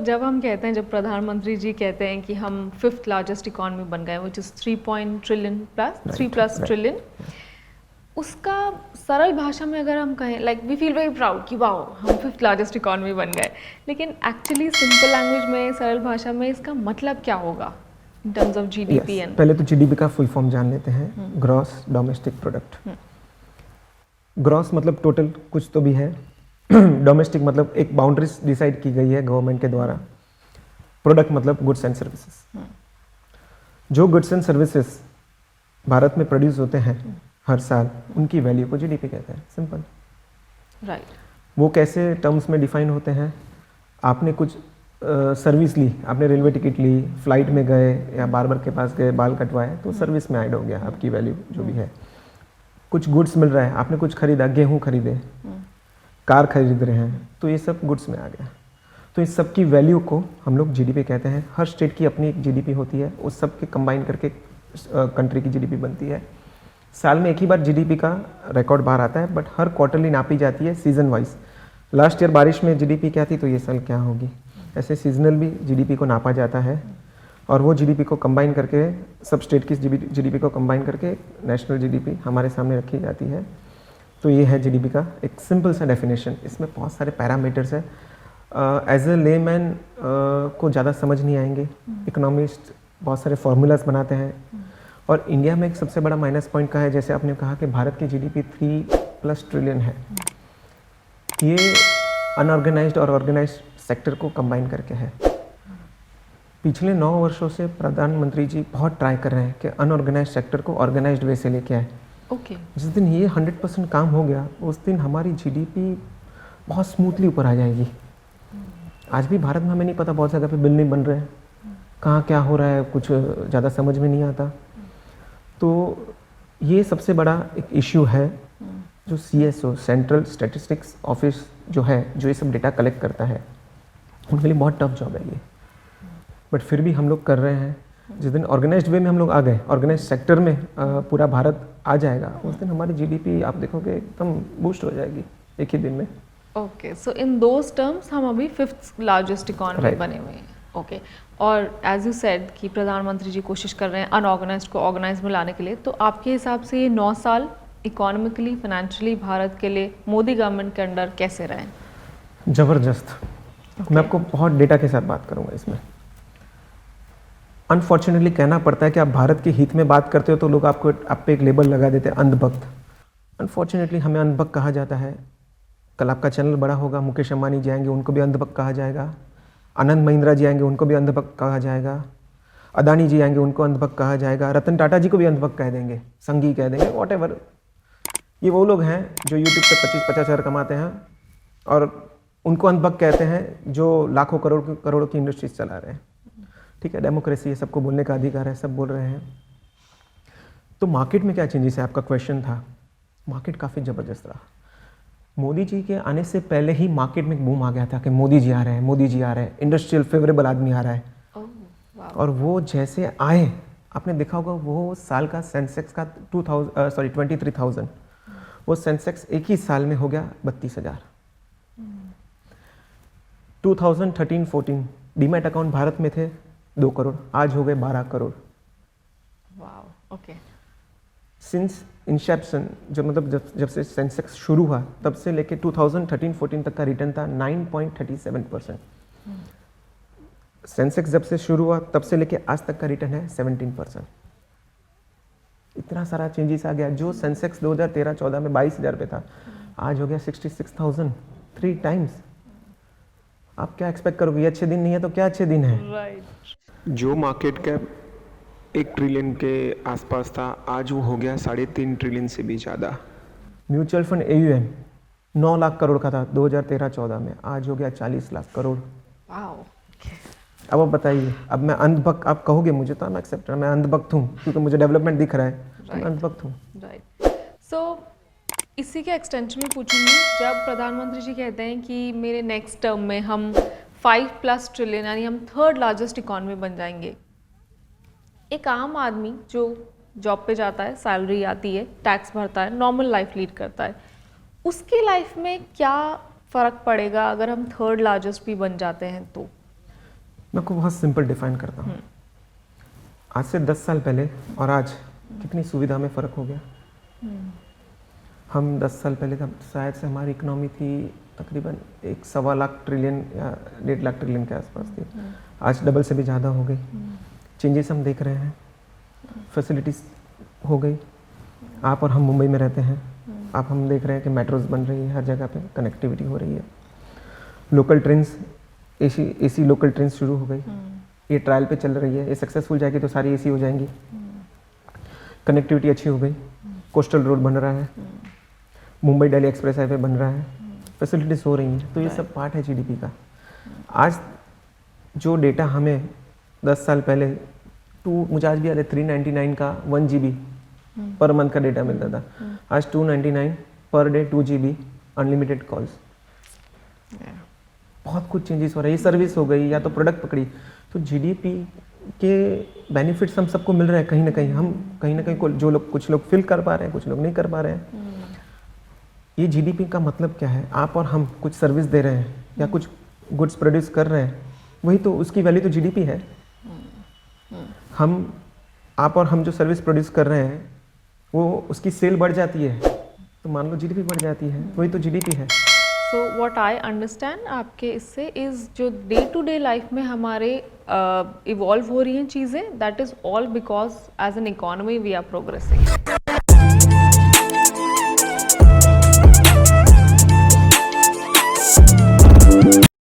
जब हम कहते हैं, जब प्रधानमंत्री जी कहते हैं कि हम 5th लार्जेस्ट इकॉनमी बन गए, विच इज़ 3 ट्रिलियन, उसका सरल भाषा में अगर हम कहें, like we feel very proud कि वाओ हम 5th लार्जेस्ट इकॉनमी बन गए, लेकिन एक्चुअली सिंपल लैंग्वेज में, सरल भाषा में इसका मतलब क्या होगा in terms of GDP? And पहले तो जीडीपी का फुल फॉर्म जान लेते हैं, ग्रॉस डोमेस्टिक प्रोडक्ट। ग्रॉस मतलब टोटल कुछ तो भी है, डोमेस्टिक मतलब एक बाउंड्रीज डिसाइड की गई है गवर्नमेंट के द्वारा, प्रोडक्ट मतलब गुड्स एंड सर्विसेज। जो गुड्स एंड सर्विसेज भारत में प्रोड्यूस होते हैं हर साल, उनकी वैल्यू को जीडीपी कहते हैं, सिंपल। राइट। वो कैसे टर्म्स में डिफाइन होते हैं? आपने कुछ सर्विस ली, आपने रेलवे टिकट ली, फ्लाइट में गए या बार्बर के पास गए, बाल कटवाए, तो सर्विस में ऐड हो गया आपकी वैल्यू जो भी है। कुछ गुड्स मिल रहा है, आपने कुछ खरीदा, गेहूं खरीदे, कार खरीद रहे हैं, तो ये सब गुड्स में आ गया। तो इस सब की वैल्यू को हम लोग जीडीपी कहते हैं। हर स्टेट की अपनी एक जीडीपी होती है, उस सब के कंबाइन करके कंट्री की जीडीपी बनती है। साल में एक ही बार जीडीपी का रिकॉर्ड बाहर आता है, बट हर क्वार्टरली नापी जाती है सीजन वाइज। लास्ट ईयर बारिश में जीडीपी क्या थी, तो ये साल क्या होगी, ऐसे सीजनल भी जीडीपी को नापा जाता है। और वो जीडीपी को कंबाइन करके, सब स्टेट की जीडीपी को कंबाइन करके नेशनल जीडीपी हमारे सामने रखी जाती है। तो ये है जीडीपी का एक सिंपल सा डेफिनेशन। इसमें बहुत सारे पैरामीटर्स है, एज ए लेमैन को ज़्यादा समझ नहीं आएंगे। इकोनॉमिस्ट बहुत सारे फार्मूलाज बनाते हैं। और इंडिया में एक सबसे बड़ा माइनस पॉइंट का है, जैसे आपने कहा कि भारत की जीडीपी 3+ ट्रिलियन है। ये अनऑर्गेनाइज्ड और ऑर्गेनाइज्ड सेक्टर को कंबाइन करके है। पिछले 9 वर्षों से प्रधानमंत्री जी बहुत ट्राई कर रहे हैं कि अनऑर्गेनाइज्ड सेक्टर को ऑर्गेनाइज्ड वे से लेके आए। जिस दिन ये 100% काम हो गया, उस दिन हमारी जीडीपी बहुत स्मूथली ऊपर आ जाएगी। आज भी भारत में हमें नहीं पता, बहुत जगह पे बिल नहीं बन रहे हैं, कहाँ क्या हो रहा है कुछ ज़्यादा समझ में नहीं आता। तो ये सबसे बड़ा एक इश्यू है जो CSO, सेंट्रल स्टैटिस्टिक्स ऑफिस जो है, जो ये सब डेटा कलेक्ट करता है, उनके लिए बहुत टफ जॉब है ये। बट फिर भी हम लोग कर रहे हैं। जिस दिन ऑर्गेनाइज्ड वे में हम लोग आ गए, ऑर्गेनाइज्ड सेक्टर में पूरा भारत आ जाएगा, उस दिन हमारी जीडीपी आप देखोगे एकदम बूस्ट हो जाएगी एक ही दिन में। Okay, so in those terms हम अभी 5th लार्जेस्ट इकॉनमी बने हुए हैं। ओके, और एज यू सेड कि प्रधानमंत्री जी कोशिश कर रहे हैं अनऑर्गेनाइज्ड को ऑर्गेनाइज में लाने के लिए, तो आपके हिसाब से ये 9 साल इकोनॉमिकली, फाइनेंशियली भारत के लिए मोदी गवर्नमेंट के अंडर कैसे रहे? ज़बरदस्त। मैं आपको बहुत डेटा के साथ बात करूँगा इसमें। अनफॉर्चुनेटली कहना पड़ता है कि आप भारत के हित में बात करते हो तो लोग आपको आप पे एक लेबल लगा देते हैं, अंधभक्त। अनफॉर्चुनेटली हमें अंधभक्त कहा जाता है। कल आपका चैनल बड़ा होगा, मुकेश अंबानी जी आएंगे, उनको भी अंधभक्त कहा जाएगा। आनंद महिंद्रा जी आएंगे, उनको भी अंधभक्त कहा जाएगा। अदानी जी आएंगे, उनको अंधभक्त कहा जाएगा। रतन टाटा जी को भी अंधभक्त कह देंगे, संघी कह देंगे, वॉट। ये वो लोग हैं जो यूट्यूब पे 25-50 हज़ार कमाते हैं और उनको अंधभक्त कहते हैं, जो लाखों करोड़ों की इंडस्ट्रीज चला रहे हैं। ठीक है, डेमोक्रेसी है, सबको बोलने का अधिकार है, सब बोल रहे हैं। तो मार्केट में क्या चेंजेस है, आपका क्वेश्चन था। मार्केट काफ़ी ज़बरदस्त रहा। मोदी जी के आने से पहले ही मार्केट में एक बूम आ गया था कि मोदी जी आ रहे हैं, मोदी जी आ रहे हैं, इंडस्ट्रियल फेवरेबल आदमी आ रहा है। और वो जैसे आए, आपने देखा होगा वो साल का सेंसेक्स का 23,000, वो सेंसेक्स एक ही साल में हो गया 32,000। 2013-14 डीमैट अकाउंट भारत में थे 2 करोड़, आज हो गए 12 करोड़। वाव, ओके। सिंस इंसेप्शन, जब से सेंसेक्स शुरू हुआ, तब से लेके 2013-14 तक का रिटर्न था 9.37%। सेंसेक्स जब से शुरू हुआ तब से लेके आज तक का रिटर्न है 17%। इतना सारा चेंजेस आ गया। जो सेंसेक्स 2013-14 में 22,000 पे था, आज हो गया 66,000, 3 टाइम्स। आप क्या एक्सपेक्ट करोगे? ये अच्छे दिन नहीं है तो क्या अच्छे दिन है? राइट। जो मार्केट कैप 1 ट्रिलियन के आसपास था, आज वो हो गया 3.5 ट्रिलियन से भी ज़्यादा। Mutual fund AUM 9 lakh crore का था 2013-14 में, आज हो गया 40 लाख करोड़। अब आप बताइए, अब मैं अंधभक्त, आप कहोगे मुझे तो मैं एक्सेप्ट, मैं अंधभक्त हूँ क्योंकि मुझे डेवलपमेंट दिख रहा है, तो मैं अंधभक्त हूँ। राइट। सो इसी के एक्सटेंशन में पूछूंगी, जब प्रधानमंत्री जी कहते हैं कि मेरे नेक्स्ट टर्म में हम 5+ ट्रिलियन यानी हम 3rd लार्जेस्ट इकॉनमी बन जाएंगे, एक आम आदमी जो जॉब पे जाता है, सैलरी आती है, टैक्स भरता है, नॉर्मल लाइफ लीड करता है, उसकी लाइफ में क्या फ़र्क पड़ेगा अगर हम थर्ड लार्जेस्ट भी बन जाते हैं तो? मैं आपको बहुत सिंपल डिफाइन करता हूँ। आज से 10 साल पहले और आज कितनी सुविधा में फ़र्क हो गया। हम 10 साल पहले तब शायद से हमारी इकोनॉमी थी तकरीबन 1.25 लाख ट्रिलियन या 1.5 लाख ट्रिलियन के आसपास थी। आज डबल से भी ज़्यादा हो गई। चेंजेस हम देख रहे हैं, फैसिलिटीज़ हो गई। आप और हम मुंबई में रहते हैं, आप हम देख रहे हैं कि मेट्रोज बन रही है, हर जगह पे कनेक्टिविटी हो रही है। Local trains, AC local trains शुरू हो गई। ये ट्रायल पे चल रही है, ये सक्सेसफुल जाएगी तो सारी एसी हो जाएंगी। कनेक्टिविटी अच्छी हो गई, कोस्टल रोड बन रहा है, मुंबई दिल्ली एक्सप्रेस हाईवे बन रहा है, फैसिलिटीज़ हो रही हैं। तो ये सब पार्ट है जीडीपी का। आज जो डेटा हमें 10 साल पहले मुझे आज भी याद है 399 का 1 GB पर मंथ का डेटा मिलता था। आज 299 per day 2 GB unlimited calls. बहुत कुछ चेंजेस हो रहा है। ये सर्विस हो गई या तो प्रोडक्ट पकड़ी, तो जीडीपी के बेनिफिट्स हम सबको मिल रहे हैं कहीं ना कहीं। हम कहीं ना कहीं जो लोग, कुछ लोग फिल कर पा रहे हैं, कुछ लोग नहीं कर पा रहे हैं। ये जीडीपी का मतलब क्या है? आप और हम कुछ सर्विस दे रहे हैं या कुछ गुड्स प्रोड्यूस कर रहे हैं, वही तो उसकी वैल्यू तो जीडीपी है। आप और हम जो सर्विस प्रोड्यूस कर रहे हैं वो उसकी सेल बढ़ जाती है तो मान लो जीडीपी बढ़ जाती है, वही तो जीडीपी है। सो व्हाट आई अंडरस्टैंड आपके इससे इज़ जो डे टू डे लाइफ में हमारे इवॉल्व हो रही हैं चीज़ें, that is all because as an economy we are progressing.